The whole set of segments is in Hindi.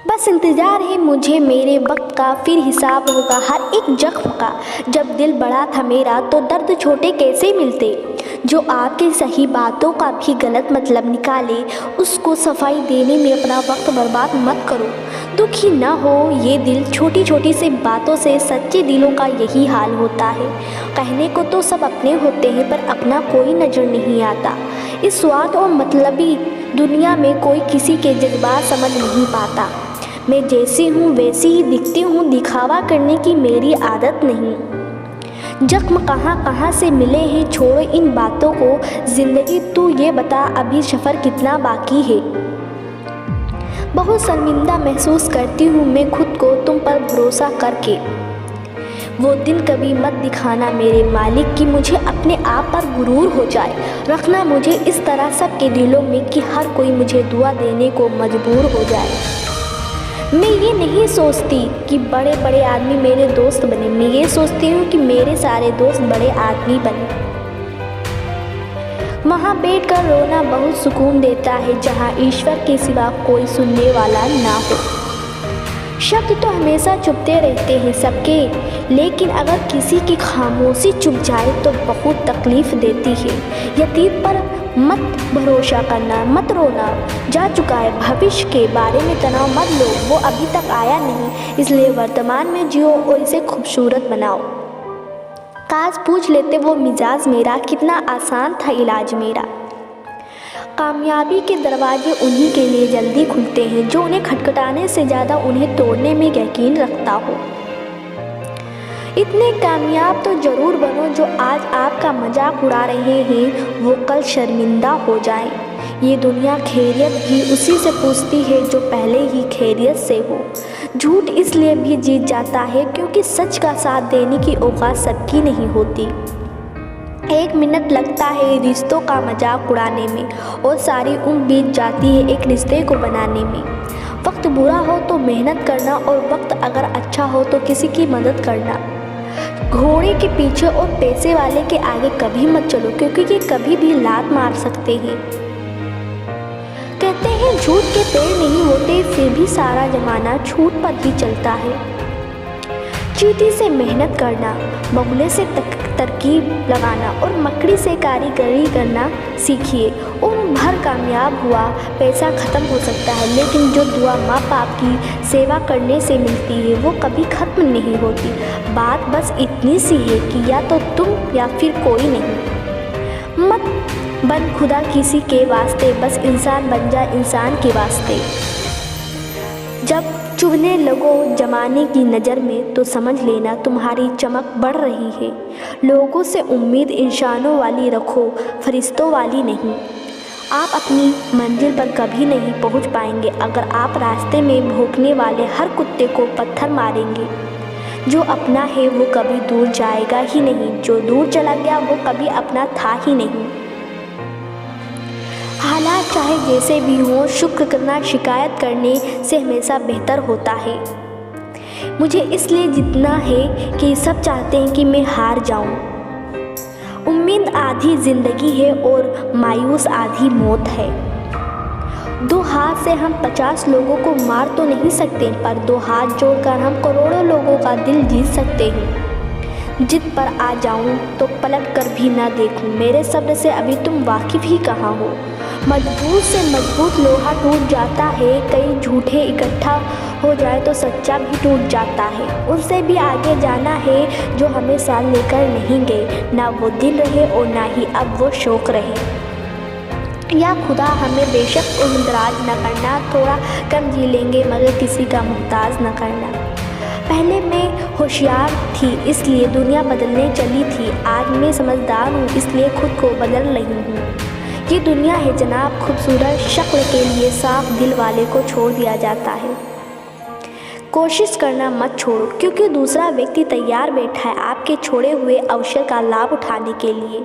बस इंतज़ार है मुझे मेरे वक्त का, फिर हिसाब होगा हर एक जख्म का। जब दिल बड़ा था मेरा तो दर्द छोटे कैसे मिलते। जो आपके सही बातों का भी गलत मतलब निकाले, उसको सफाई देने में अपना वक्त बर्बाद मत करो। दुखी ना हो ये दिल छोटी छोटी सी बातों से, सच्चे दिलों का यही हाल होता है। कहने को तो सब अपने होते हैं पर अपना कोई नज़र नहीं आता। इस स्वार्थ और मतलबी दुनिया में कोई किसी के जज्बात समझ नहीं पाता। मैं जैसी हूँ वैसी ही दिखती हूँ, दिखावा करने की मेरी आदत नहीं। जख्म कहाँ कहाँ से मिले हैं, छोड़ो इन बातों को। ज़िंदगी तू ये बता अभी सफ़र कितना बाकी है। बहुत शर्मिंदा महसूस करती हूँ मैं खुद को तुम पर भरोसा करके। वो दिन कभी मत दिखाना मेरे मालिक कि मुझे अपने आप पर गुरूर हो जाए। रखना मुझे इस तरह सबके दिलों में कि हर कोई मुझे दुआ देने को मजबूर हो जाए। मैं ये नहीं सोचती कि बड़े बड़े आदमी मेरे दोस्त बने, मैं ये सोचती हूँ कि मेरे सारे दोस्त बड़े आदमी बने। वहाँ बैठकर रोना बहुत सुकून देता है जहाँ ईश्वर के सिवा कोई सुनने वाला ना हो। शब्द तो हमेशा चुपते रहते हैं सबके, लेकिन अगर किसी की खामोशी चुप जाए तो बहुत तकलीफ़ देती है। यतीम पर मत भरोसा करना, मत रोना, जा चुका है भविष्य के बारे में तनाव मत लो, वो अभी तक आया नहीं। इसलिए वर्तमान में जियो और इसे खूबसूरत बनाओ। काश पूछ लेते वो मिजाज मेरा, कितना आसान था इलाज मेरा। कामयाबी के दरवाजे उन्हीं के लिए जल्दी खुलते हैं जो उन्हें खटखटाने से ज़्यादा उन्हें तोड़ने में यकीन रखता हो। इतने कामयाब तो ज़रूर बनो जो आज आपका मजाक उड़ा रहे हैं वो कल शर्मिंदा हो जाएं। ये दुनिया खैरियत भी उसी से पूछती है जो पहले ही खैरियत से हो। झूठ इसलिए भी जीत जाता है क्योंकि सच का साथ देने की औकात सबकी नहीं होती। एक मिनट लगता है रिश्तों का मजाक उड़ाने में और सारी उम्र बीत जाती है एक रिश्ते को बनाने में। वक्त बुरा हो तो मेहनत करना और वक्त अगर अच्छा हो तो किसी की मदद करना। घोड़े के पीछे और पैसे वाले के आगे कभी मत चलो क्योंकि ये कभी भी लात मार सकते हैं। कहते हैं झूठ के पेड़ नहीं होते, फिर भी सारा जमाना झूठ पर ही चलता है। चींटी से मेहनत करना, बगुले से तरकीब लगाना और मकड़ी से कारीगरी करना सीखिए। उम्र भर कामयाब हुआ पैसा ख़त्म हो सकता है, लेकिन जो दुआ माँ बाप की सेवा करने से मिलती है वो कभी ख़त्म नहीं होती। बात बस इतनी सी है कि या तो तुम या फिर कोई नहीं। मत बन खुदा किसी के वास्ते, बस इंसान बन जा इंसान के वास्ते। जब चुभने लगो जमाने की नज़र में तो समझ लेना तुम्हारी चमक बढ़ रही है। लोगों से उम्मीद इंसानों वाली रखो, फरिश्तों वाली नहीं। आप अपनी मंजिल पर कभी नहीं पहुंच पाएंगे अगर आप रास्ते में भौंकने वाले हर कुत्ते को पत्थर मारेंगे। जो अपना है वो कभी दूर जाएगा ही नहीं, जो दूर चला गया वो कभी अपना था ही नहीं। हालात चाहे जैसे भी हों, शुक्र करना शिकायत करने से हमेशा बेहतर होता है। मुझे इसलिए जीतना है कि सब चाहते हैं कि मैं हार जाऊं। उम्मीद आधी ज़िंदगी है और मायूस आधी मौत है। दो हाथ से हम 50 लोगों को मार तो नहीं सकते, पर दो हाथ जोड़कर हम करोड़ों लोगों का दिल जीत सकते हैं। जिद पर आ जाऊं तो पलट कर भी ना देखूं, मेरे सब्र से अभी तुम वाकिफ़ ही कहाँ हो। मजबूत से मजबूत लोहा टूट जाता है, कई झूठे इकट्ठा हो जाए तो सच्चा भी टूट जाता है। उनसे भी आगे जाना है जो हमें साथ लेकर नहीं गए, ना वो दिन रहे और ना ही अब वो शौक रहे। या खुदा हमें बेशक उम्रदराज न करना, थोड़ा कम जी लेंगे मगर किसी का मुहताज न करना। पहले मैं होशियार थी इसलिए दुनिया बदलने चली थी, आज मैं समझदार हूँ इसलिए खुद को बदल रही हूँ। ये दुनिया है जनाब, खूबसूरत शक्ल के लिए साफ दिल वाले को छोड़ दिया जाता है। कोशिश करना मत छोड़ो क्योंकि दूसरा व्यक्ति तैयार बैठा है आपके छोड़े हुए अवसर का लाभ उठाने के लिए।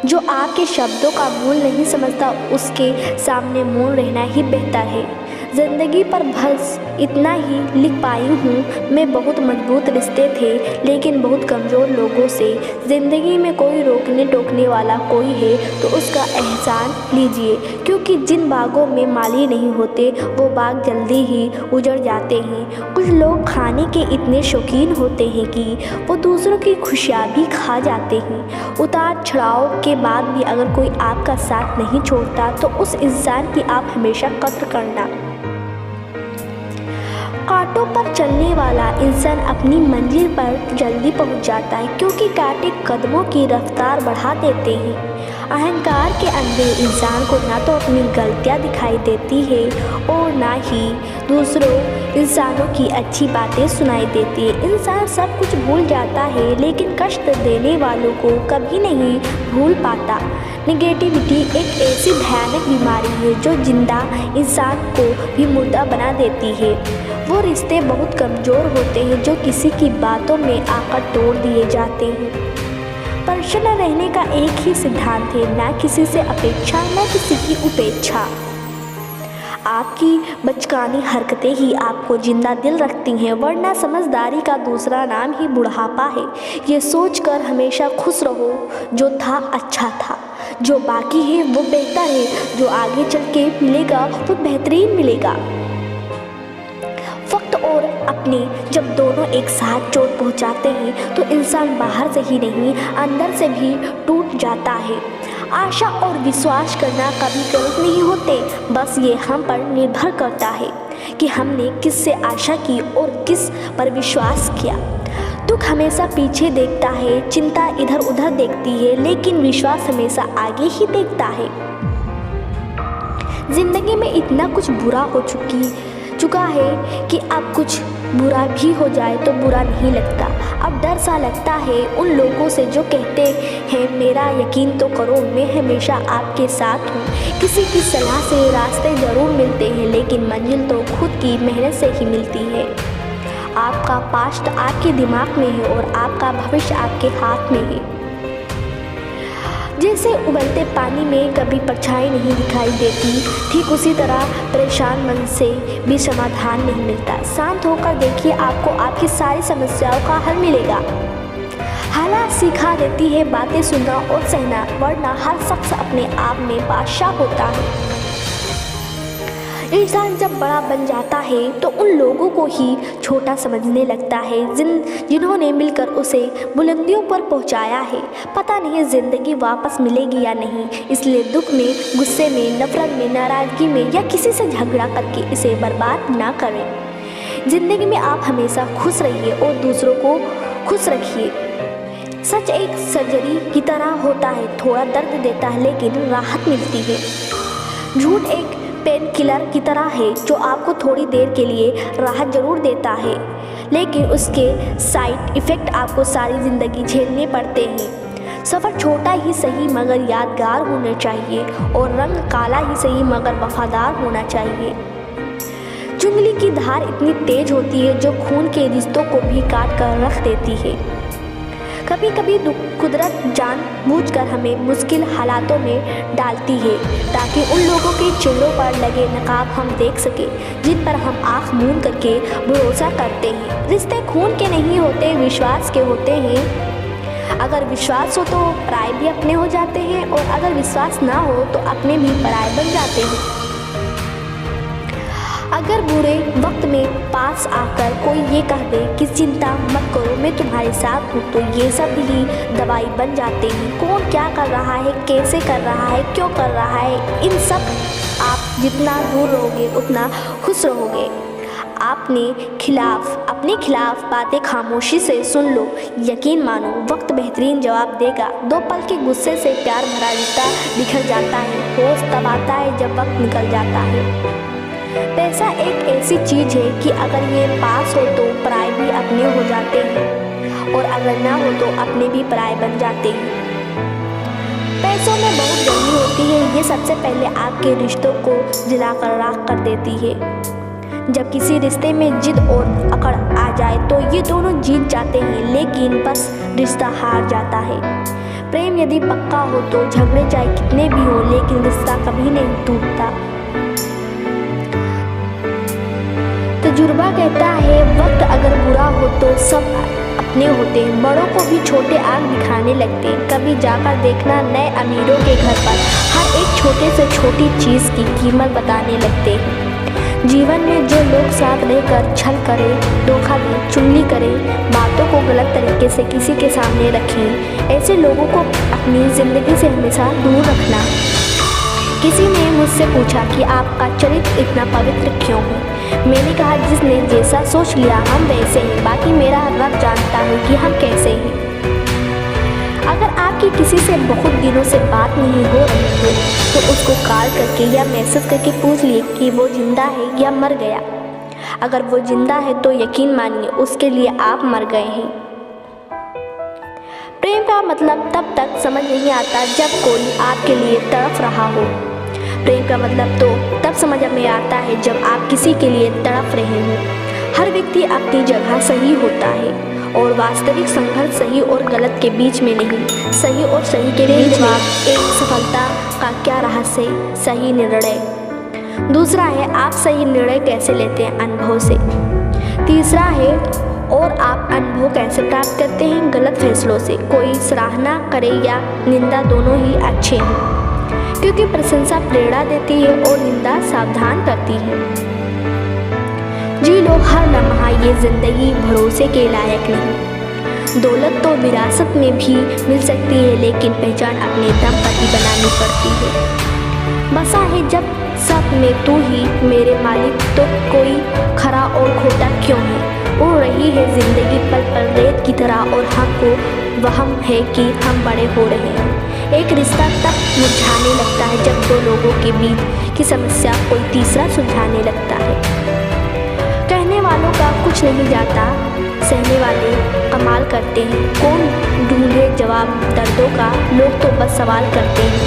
जो आपके शब्दों का मूल नहीं समझता उसके सामने मौन रहना ही बेहतर है। ज़िंदगी पर बस इतना ही लिख पाई हूँ। मैं बहुत मजबूत रिश्ते थे लेकिन बहुत कमज़ोर लोगों से। ज़िंदगी में कोई रोकने टोकने वाला कोई है तो उसका एहसान लीजिए, क्योंकि जिन बागों में माली नहीं होते वो बाग जल्दी ही उजड़ जाते हैं। कुछ लोग खाने के इतने शौकीन होते हैं कि वो दूसरों की खुशियाँ भी खा जाते हैं। उतार चढ़ाव के बाद भी अगर कोई आपका साथ नहीं छोड़ता तो उस इंसान की आप हमेशा कद्र करना। कांटों पर चलने वाला इंसान अपनी मंजिल पर जल्दी पहुंच जाता है, क्योंकि कांटे कदमों की रफ्तार बढ़ा देते हैं। अहंकार के अंधे इंसान को ना तो अपनी गलतियां दिखाई देती है और ना ही दूसरों इंसानों की अच्छी बातें सुनाई देती है। इंसान सब कुछ भूल जाता है लेकिन कष्ट देने वालों को कभी नहीं भूल पाता। नेगेटिविटी एक ऐसी भयानक बीमारी है जो जिंदा इंसान को भी मुर्दा बना देती है। वो रिश्ते बहुत कमज़ोर होते हैं जो किसी की बातों में आकर तोड़ दिए जाते हैं। प्रसन्न रहने का एक ही सिद्धांत है, ना किसी से अपेक्षा ना किसी की उपेक्षा। आपकी बचकानी हरकतें ही आपको जिंदा दिल रखती हैं, वरना समझदारी का दूसरा नाम ही बुढ़ापा है। ये सोचकर हमेशा खुश रहो जो था अच्छा था, जो बाकी है वो बेहतर है, जो आगे चल के मिलेगा वो बेहतरीन मिलेगा। वक्त और अपने जब दोनों एक साथ चोट पहुंचाते हैं तो इंसान बाहर से ही नहीं अंदर से भी टूट जाता है। आशा और विश्वास करना कभी गलत नहीं होते, बस ये हम पर निर्भर करता है कि हमने किस से आशा की और किस पर विश्वास किया। दुख हमेशा पीछे देखता है, चिंता इधर उधर देखती है, लेकिन विश्वास हमेशा आगे ही देखता है। जिंदगी में इतना कुछ बुरा हो चुका है कि अब कुछ बुरा भी हो जाए तो बुरा नहीं लगता। अब डर सा लगता है उन लोगों से जो कहते हैं मेरा यकीन तो करो, मैं हमेशा आपके साथ हूँ। किसी की सलाह से रास्ते ज़रूर मिलते हैं लेकिन मंजिल तो खुद की मेहनत से ही मिलती है। आपका पास्ट आपके दिमाग में है और आपका भविष्य आपके हाथ में है। जैसे उबलते पानी में कभी परछाई नहीं दिखाई देती, ठीक उसी तरह परेशान मन से भी समाधान नहीं मिलता। शांत होकर देखिए, आपको आपकी सारी समस्याओं का हल मिलेगा। हालात सिखा देती है बातें सुनना और सहना, वरना हर शख्स अपने आप में बादशाह होता है। इंसान जब बड़ा बन जाता है तो उन लोगों को ही छोटा समझने लगता है जिन्होंने मिलकर उसे बुलंदियों पर पहुंचाया है। पता नहीं ज़िंदगी वापस मिलेगी या नहीं, इसलिए दुख में, गुस्से में, नफरत में, नाराज़गी में या किसी से झगड़ा करके इसे बर्बाद ना करें। ज़िंदगी में आप हमेशा खुश रहिए और दूसरों को खुश रखिए। सच एक सर्जरी की तरह होता है, थोड़ा दर्द देता है लेकिन राहत मिलती है। झूठ एक पेन किलर की तरह है जो आपको थोड़ी देर के लिए राहत जरूर देता है, लेकिन उसके साइड इफ़ेक्ट आपको सारी ज़िंदगी झेलने पड़ते हैं। सफ़र छोटा ही सही मगर यादगार होना चाहिए और रंग काला ही सही मगर वफादार होना चाहिए। चुंगली की धार इतनी तेज होती है जो खून के रिश्तों को भी काट कर रख देती है। कभी कभी कुदरत जानबूझकर हमें मुश्किल हालातों में डालती है ताकि उन लोगों के चेहरों पर लगे नकाब हम देख सकें जिन पर हम आँख मूंद करके भरोसा करते हैं। रिश्ते खून के नहीं होते, विश्वास के होते हैं। अगर विश्वास हो तो पराये भी अपने हो जाते हैं और अगर विश्वास ना हो तो अपने भी पराये बन जाते हैं। अगर बुरे वक्त में पास आकर कोई ये कह दे कि चिंता मत करो मैं तुम्हारे साथ हूँ, तो ये सब ही दवाई बन जाते हैं। कौन क्या कर रहा है, कैसे कर रहा है, क्यों कर रहा है, इन सब आप जितना दूर रहोगे उतना खुश रहोगे। अपने खिलाफ बातें खामोशी से सुन लो, यकीन मानो वक्त बेहतरीन जवाब देगा। 2 पल के गुस्से से प्यार भरा रिश्ता बिखर जाता है। होश तब आता है जब वक्त निकल जाता है। पैसा एक ऐसी चीज़ है कि अगर ये पास हो तो पराये भी अपने हो जाते हैं और अगर ना हो तो अपने भी पराये बन जाते हैं। पैसों में बहुत जल्दी होती है, ये सबसे पहले आपके रिश्तों को जलाकर राख कर देती है। जब किसी रिश्ते में जिद और अकड़ आ जाए तो ये दोनों जीत जाते हैं, लेकिन बस रिश्ता हार जाता है। प्रेम यदि पक्का हो तो झगड़े चाहे कितने भी हो, लेकिन रिश्ता कभी नहीं टूटता। तो तजुर्बा कहता है वक्त अगर बुरा हो तो सब अपने होते हैं, बड़ों को भी छोटे आग दिखाने लगते हैं। कभी जाकर देखना नए अमीरों के घर पर हर एक छोटे से छोटी चीज़ की कीमत बताने लगते हैं। जीवन में जो लोग साथ रहकर छल करें, धोखा दें, चुगली करें, बातों को गलत तरीके से किसी के सामने रखें, ऐसे लोगों को अपनी ज़िंदगी से हमेशा दूर रखना। किसी ने मुझसे पूछा कि आपका चरित्र इतना पवित्र क्यों है? मैंने कहा जिसने जैसा सोच लिया हम वैसे हैं, बाकी मेरा रब जानता है कि हम कैसे हैं। अगर आपकी किसी से बहुत दिनों से बात नहीं हो रही है तो उसको कॉल करके या मैसेज करके पूछ लिए कि वो जिंदा है या मर गया। अगर वो जिंदा है तो यकीन मानिए उसके लिए आप मर गए हैं। प्रेम का मतलब तब तक समझ नहीं आता जब कोई आपके लिए तड़प रहा हो। प्रेम का मतलब तो तब समझ में आता है जब आप किसी के लिए तड़प रहे हो। हर व्यक्ति अपनी जगह सही होता है और वास्तविक संघर्ष सही और गलत के बीच में नहीं, सही और सही के बीच में। एक सफलता का क्या रहस्य है? सही निर्णय। दूसरा है आप सही निर्णय कैसे लेते हैं? अनुभव से। तीसरा है और आप अनुभव कैसे प्राप्त करते हैं? गलत फैसलों से। कोई सराहना करे या निंदा दोनों ही अच्छे हैं, क्योंकि प्रशंसा प्रेरणा देती है और निंदा सावधान करती है। जी लो हर लम्हा, ये जिंदगी भरोसे के लायक नहीं। दौलत तो विरासत में भी मिल सकती है, लेकिन पहचान अपने दम पर ही बनानी पड़ती है। बसा है जब सब में तू ही मेरे मालिक, तो कोई खरा और खोटा क्यों है? उड़ रही है जिंदगी पल पल रेत की तरह और हमको वहम है कि हम बड़े हो रहे हैं। एक रिश्ता तब मुरझाने लगता है जब दो लोगों के बीच की समस्या कोई तीसरा सुलझाने लगता है। कहने वालों का कुछ नहीं जाता, सहने वाले कमाल करते हैं। कौन ढूंढे जवाब दर्दों का, लोग तो बस सवाल करते हैं।